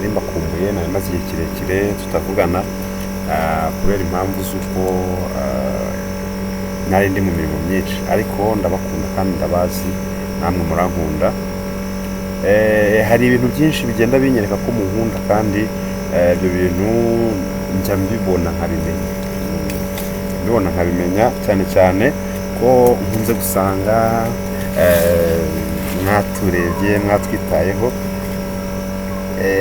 nari mbakumbuye, nari maze igihe kirekire tutavugana kubera impamvu z'uko nari ndi mu mirimo myinshi, ariko ndabakunda kandi ndabazi namwe murankunda. Hari ibintu byinshi bigenda binyereka ko munkunda kandi ibyo bintu njya mbibona nkabimenya cyane cyane ko nkunze gusanga mwaturebye mwatwitayeho.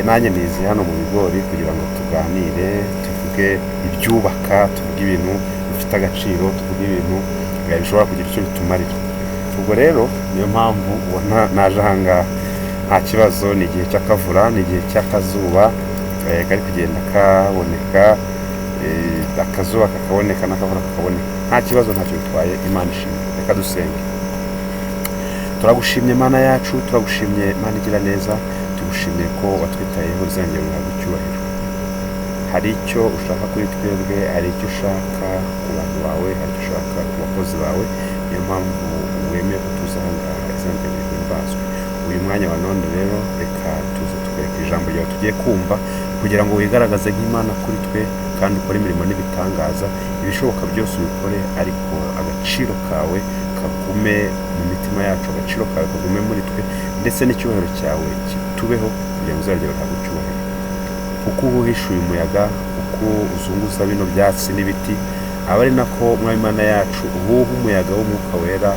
Nanjye nizi hano mu Bigori kugira ngo tuganire, tuvuge ibyubaka, tuvuge ibintu bifite agaciro, tuvuge ibintu bishobora kugira icyo bitumarira. Ubwo rero niyo mpamvu ubona naje ahangaha. Nta kibazo, ni igihe cy'akavura, ni igihe cy'akazuba kari kugenda kaboneka, akazuba kakaboneka n'akavura kakaboneka. Nta kibazo, ntacyo bitwaye. Imana ishimwe. Reka dusenge. Turagushimye Mana yacu, turagushimye Mana igira neza, tugushimiye ko watwitayeho, uzongera uhabwe icyubahiro. Hari icyo ushaka kuri twebwe, hari icyo ushaka ku bantu bawe, hari icyo ushaka ku bakozi bawe. Niyo mpamvu wemeye ko tuza ahangaha, izina ryawe rihimbazwe. Uyu mwanya wa none rero reka tuze twereke ijambo ryawe tugiye kumva, kugira ngo wigaragaze nk'Imana kuri twe kandi ukore imirimo n'ibitangaza. Ibishoboka byose ubikore, ariko agaciro kawe kagume mu mitima yacu, agaciro kawe kagume muri twe, ndetse n'icyubahiro cyawe kitubeho, kugira ngo uzajye uhabwe icyubahiro. Uko uhishuye umuyaga, uko uzunguza bino byatsi n'ibiti, aba ari nako Mwami Imana yacu uhuha umuyaga w'Umwuka Wera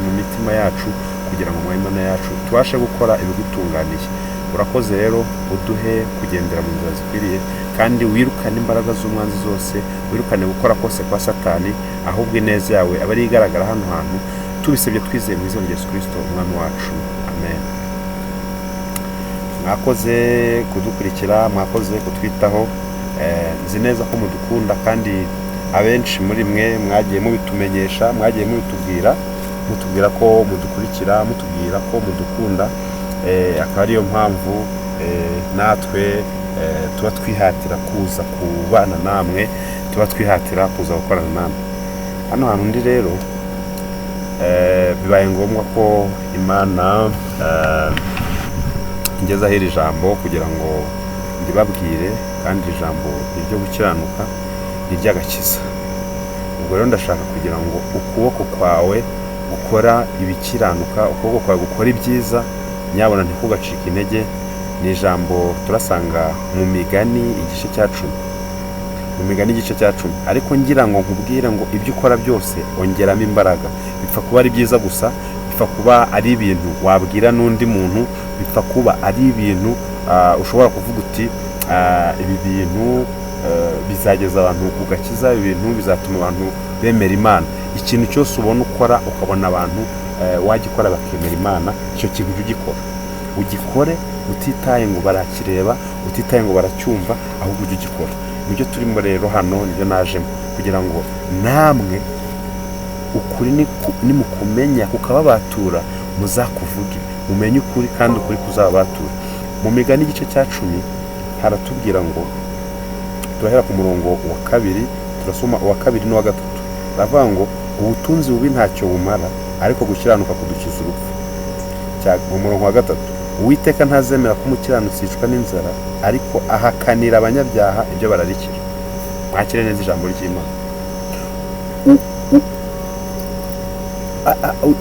mu mitima yacu, kugira ngo Mwami Imana yacu tubashe gukora ibigutunganiye. Urakoze rero, uduhe kugendera mu nzira zikwiriye, kandi wirukane imbaraga z'umwanzi zose, wirukane gukora kose kwa Satani, ahubwo ineza yawe aba ari igaragara hano hantu. Tubisabye twizeye mu izina rya Yesu Kristo umwami wacu, amen. Mwakoze kudukurikira, mwakoze kutwitaho. Nzi neza ko mudukunda, kandi abenshi muri mwe mwagiye mubitumenyesha, mwagiye mutubwira ko mudukurikira, mutubwira ko mudukunda. Akaba ariyo mpamvu natwe tuba twihatira kuza kubana namwe, tuba twihatira kuza gukorana namwe. Hano hantu ndi rero bibaye ngombwa ko Imana ingezaho iri jambo kugira ngo ndibabwire, kandi iri jambo ni iryo gukiranuka, ni iry'agakiza. Ubwo rero ndashaka kugira ngo ukuboko kwawe gukora ibikiranuka, ukuboko kwawe gukora ibyiza, nyabona ntikugacika intege. Ni ijambo turasanga mu Migani igice cya 10, mu Migani igice cya 10. Ariko ngira ngo nkubwire ngo ibyo ukora byose ongeramo imbaraga. Bipfa kuba ari byiza gusa, bipfa kuba ari ibintu wabwira n'undi muntu, bipfa kuba ari ibintu ushobora kuvuga uti ibi bintu bizageza abantu ku gakiza, ibi bintu bizatuma abantu bemera Imana. Ikintu cyose ubona ukora ukabona abantu wagikora bakemera Imana, icyo kintu ugikore utitaye ngo barakireba, utitaye ngo baracyumva, ahubwo ujye ugikora. Nibyo turimo rero hano, nibyo najemo, kugira ngo namwe ukuri nimukumenya kukababatura, muzakuvuge, mumenye ukuri kandi ukuri kuzababatura. Mu Migani igice cya 10 haratubwira ngo, turahera ku murongo wa 2, turasoma uwa 2 n'uwa 3. Baravuga ngo ubutunzi bubi ntacyo bumara, ariko gukiranuka kudukiza urupfu. Mu murongo wa 3, Uwiteka ntazemera ko umukiranutsi yicwa n'inzara, ariko ahakanira abanyabyaha ibyo bararikira. Mwakire neza ijambo ry'Imana.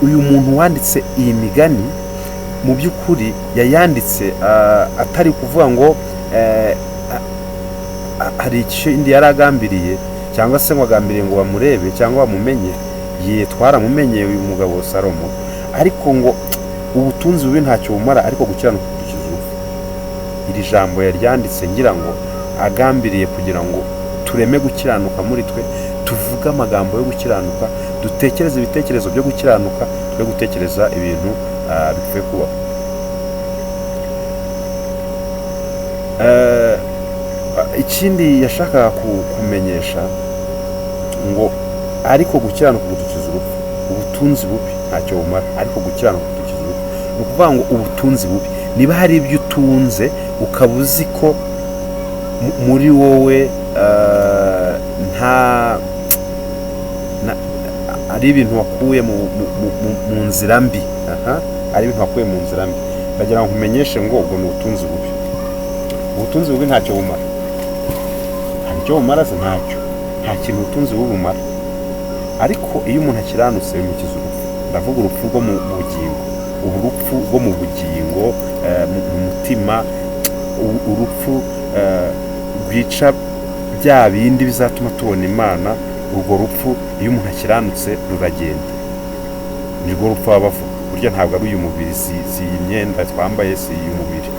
Uyu muntu wanditse iyi migani mu by'ukuri yayanditse atari kuvuga ngo hari ikindi yari agambiriye, cyangwa se ngo agambiriye ngo bamurebe cyangwa bamumenye. Twaramumenye uyu mugabo Salomo, ariko ngo ubutunzi bubi ntacyo bumara, ariko gukiranuka kudukiza urupfu. Iri jambo yaryanditse ngira ngo agambiriye kugira ngo tureme gukiranuka muri twe, tuvuge amagambo yo gukiranuka, dutekereze ibitekerezo byo gukiranuka, twe gutekereza ibintu bipfuye kubaho. Ikindi yashakaga kumenyesha ngo ariko gukiranuka kudukiza urupfu, ubutunzi bubi ntacyo bumara, ariko gukiranuka kudukiza urupfu. Ni ukuvuga ngo ubutunzi bubi, niba hari ibyo utunze ukaba uzi ko muri wowe ari ibintu wakuye mu nzira mbi, ari ibintu wakuye mu nzira mbi, ndagira ngo nkumenyeshe ngo ubwo ni ubutunzi bubi. ubutunzi bubi ntacyo bumara, ntacyo bumara se, nta kintu ubutunzi bubi bumara. Ariko iyo umuntu akiranutse bimukiza urupfu. Ndavuga urupfu rwo mu bugingo, urupfu rwo mu bugingo, mu mutima, urupfu rwica bya bindi bizatuma tubona Imana. Urwo rupfu iyo umuntu akiranutse ruragenda, nirwo rupfu baba bavuga. Burya ntabwo ari uyu mubiri, si iyi myenda twambaye, si uyu mubiri,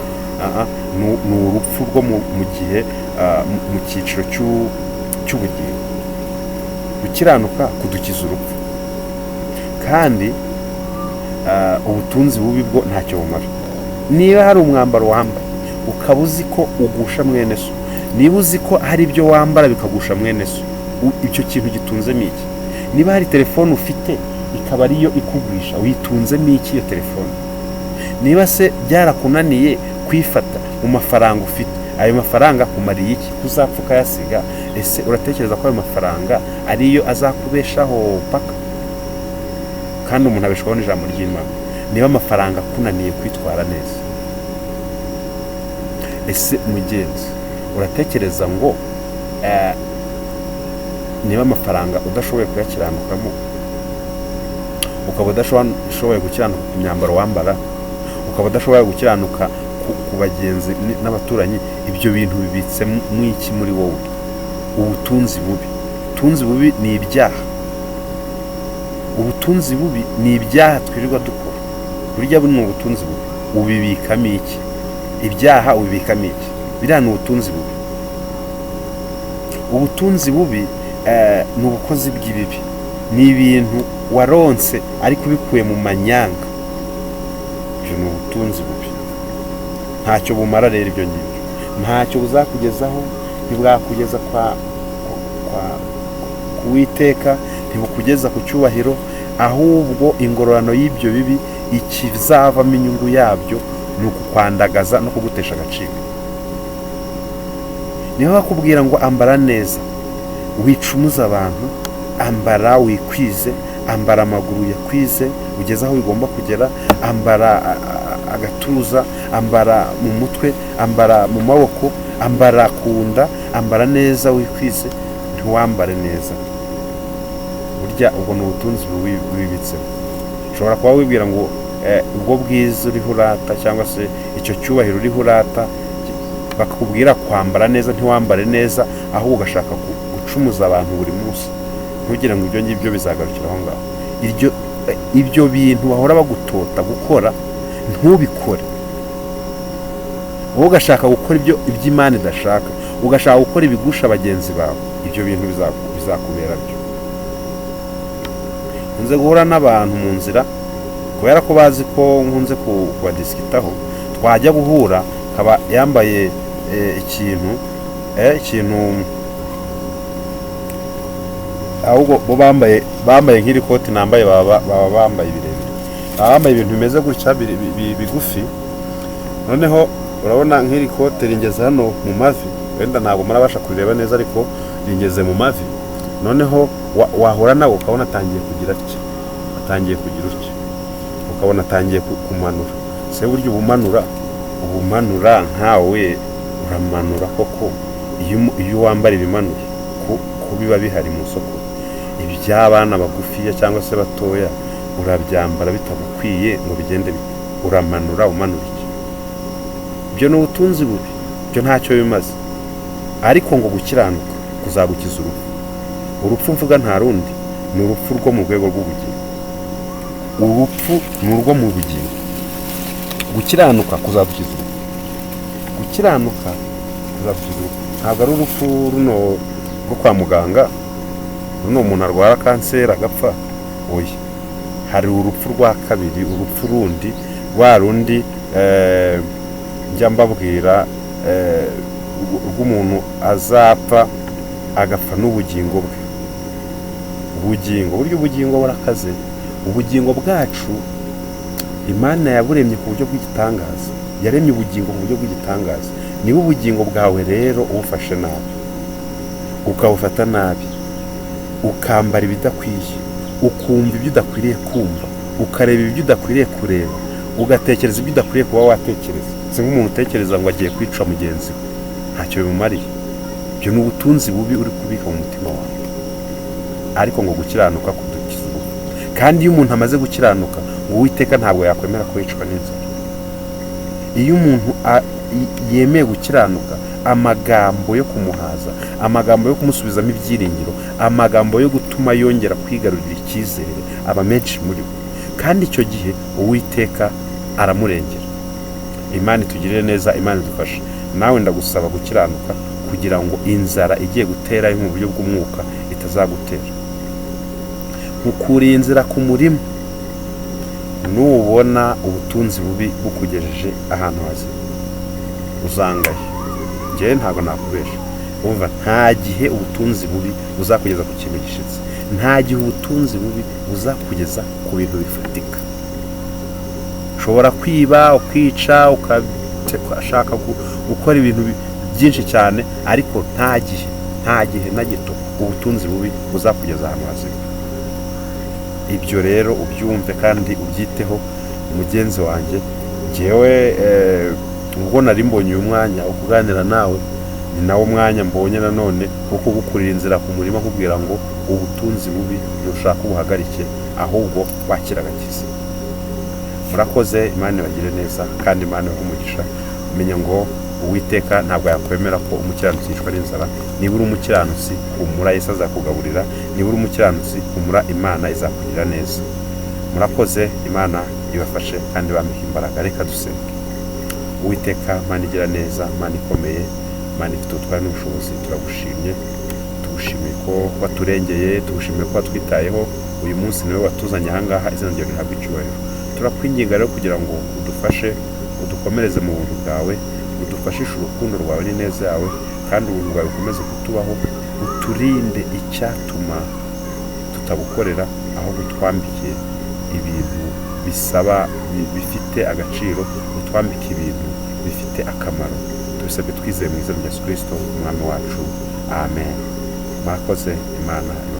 ni urupfu rwo mu gihe, mu cyiciro cy'ubugingo. Gukiranuka kudukiza urupfu, kandi ubutunzi bubi bwo ntacyo bumara. Niba hari umwambaro wambaye ukaba uzi ko ugusha mwene so, niba uzi ko hari ibyo wambara bikagusha mwene so, icyo kintu gitunzemo iki? Niba hari telefone ufite ikaba ariyo ikugwisha, witunzemo iki iyo telefone? Niba se byarakunaniye kwifata mu mafaranga ufite, ayo mafaranga kumariye iki? Uzapfa ukayasiga? Ese uratekereza ko ayo mafaranga ariyo azakubeshaho paka? Kandi umuntu abeshwaho n'ijambo ry'Imana. Niba amafaranga akunaniye kwitwara neza, ese mugenzi, uratekereza ngo niba amafaranga udashoboye kuyakiranukamo, ukaba udashoboye gukiranuka ku myambaro wambara, ukaba udashoboye gukiranuka ku bagenzi n'abaturanyi, ibyo bintu bibitse mw'iki muri wowe? Ubutunzi bubi. Ubutunzi bubi ni ibyaha. Ubutunzi bubi ni ibyaha twirirwa dukora. Burya buno ubutunzi bubi ubibikamo iki? Ibyaha ubibikamo iki? Biriya ni ubutunzi bubi. Ubutunzi bubi ni ubukozi bw'ibibi, ni ibintu waronse ariko ubikuye mu manyanga. Ibyo ni ubutunzi bubi, ntacyo bumara. Rero ibyo ngibyo ntacyo buzakugezaho, ntibwakugeza ku Uwiteka, ntibukugeza ku cyubahiro, ahubwo ingororano y'ibyo bibi, ikizavamo inyungu yabyo ni ukukwandagaza no kugutesha agaciro. Niho bakubwira ngo ambara neza, wicumuza abantu, ambara wikwize, ambara amaguru yakwize ugeze aho bigomba kugera, ambara agatuza, ambara mu mutwe, ambara mu maboko, ambara ku nda, ambara neza wikwize, ntiwambare neza. Burya ubwo ni ubutunzi wibitseho. Ushobora kuba wibwira ngo ubwo bwiza uriho urata, cyangwa se icyo cyubahiro uriho urata, bakakubwira kwambara neza, ntiwambare neza, ahubwo ugashaka gucumuza abantu buri munsi. Ntugire ngo ibyo ngibyo bizagarukira aho ngaho. Ibyo bintu bahora bagutota gukora ntubikore. Wowe ugashaka gukora ibyo Imana idashaka, ugashaka gukora ibigusha bagenzi bawe, ibyo bintu bizakubera byo. Nkunze guhura n'abantu mu nzira, kubera ko bazi ko nkunze kubadisikitaho, twajya guhura akaba yambaye ikintu ahubwo bo bambaye nk'iri koti nambaye, baba bambaye birebire, baba bambaye ibintu bimeze gutya bigufi. Noneho urabona nk'iri kote ringeze hano mu mavi, wenda ntabwo murabasha kurireba neza, ariko ringeze mu mavi. Noneho wahura nawe ukabona atangiye kugira utya, ukabona atangiye kumanura. Se buryo ubumanura nkawe uramanura koko iyo wambara ibimanuye ko biba bihari mu soko? Iby'abana bagufiya cyangwa se batoya urabyambara bitagukwiye ngo bigende uramanura umanura iki? Ibyo ni ubutunzi bubi, ibyo ntacyo bimaze. Ariko ngo gukiranuka kuzagukiza urupfu. Urupfu mvuga nta rundi, ni urupfu rwo mu rwego rw'ubugingo. Urupfu ni urwo mu bugingo. Gukiranuka kuzagukiza urupfu. Gukiranuka kuzagukiza urupfu. Ntabwo ari urupfu runo rwo kwa muganga, runo umuntu arwara kanseri agapfa. Oya, hari urupfu rwa kabiri, urupfu rundi, rwa rundi njya mbabwira, rw'umuntu azapfa agapfa n'ubugingo bwe. Burya ubugingo burakaze. Ubugingo bwacu Imana yaburemye ku buryo bw'igitangaza, yaremye ubugingo ku buryo bw'igitangaza. Niba ubugingo bwawe rero ubufashe nabi, ukabufata nabi, ukambara ibidakwiye, ukumva ibyo udakwiriye kumva, ukareba ibyo udakwiriye kureba, ugatekereza ibyo udakwiriye kuba watekereza, si nk'umuntu utekereza ngo agiye kwica mugenzi we, ntacyo bimumariye. Ibyo ni ubutunzi bubi uri kubika mu mutima wawe. Ariko ngo gukiranuka kudukiza urupfu. Kandi iyo umuntu amaze gukiranuka, ngo Uwiteka ntabwo yakwemera ko yicwa n'inzara. Iyo umuntu yemeye gukiranuka, amagambo yo kumuhaza, amagambo yo kumusubizamo ibyiringiro, amagambo yo gutuma yongera kwigarurira icyizere aba menshi muri we. Kandi icyo gihe Uwiteka aramurengera. Imana itugirire neza, Imana idufashe. Nawe ndagusaba gukiranuka kugira ngo inzara igiye gutera mu buryo bw'umwuka itazagutera. Nkukuriye inzira ku murima, nubona ubutunzi bubi bukugejeje ahantu hazima, uzangaye. Njyewe ntabwo nakubesha. Umva, nta gihe ubutunzi bubi buzakugeza ku kintu gishitse. Nta gihe ubutunzi bubi buzakugeza ku bintu bifatika. Ushobora kwiba, ukica, ukashaka gukora ibintu byinshi cyane, ariko nta gihe na gito ubutunzi bubi buzakugeza ahantu hazima. Ibyo rero ubyumve kandi ubyiteho mugenzi wanjye. Njyewe ubwo nari mbonye uyu mwanya wo kuganira nawe, ni nawo mwanya mbonye nanone wo kugukurira inzira ku murima, nkubwira ngo ubutunzi bubi ntushaka ubuhagarike, ahubwo wakira agakiza. Murakoze, Imana ibagire neza kandi Imana ibahe umugisha. Umenya ngo Uwiteka ntabwo yakwemera ko umukiranutsi yicwa n'inzara. Niba uri umukiranutsi, humura, Yesu azakugaburira. Niba uri umukiranutsi, humura, Imana izakugirira neza. Murakoze, Imana ibafashe kandi bamuhe imbaraga. Reka dusenge. Uwiteka, Imana igira neza, Imana ikomeye, Imana ifite ubutware n'ubushobozi, turagushimye. Tugushimiye ko waturengeye, tugushimiye ko watwitayeho. Uyu munsi niwe watuzanye ahangaha, izina ryawe rihabwe icyubahiro. Turakwinginga rero kugira ngo udufashe, udukomereze mu buntu bwawe, udufashishe urukundo rwawe n'ineza yawe, kandi ubuntu bwawe bukomeze kutubaho. Uturinde icyatuma tutabukorera, aho gutwambikiye ibintu bisaba bifite agaciro, utwambike ibintu bifite akamaro. Tubisabye twizeye mu izina rya Yesu Kristo umwami wacu, amen. Murakoze, Imana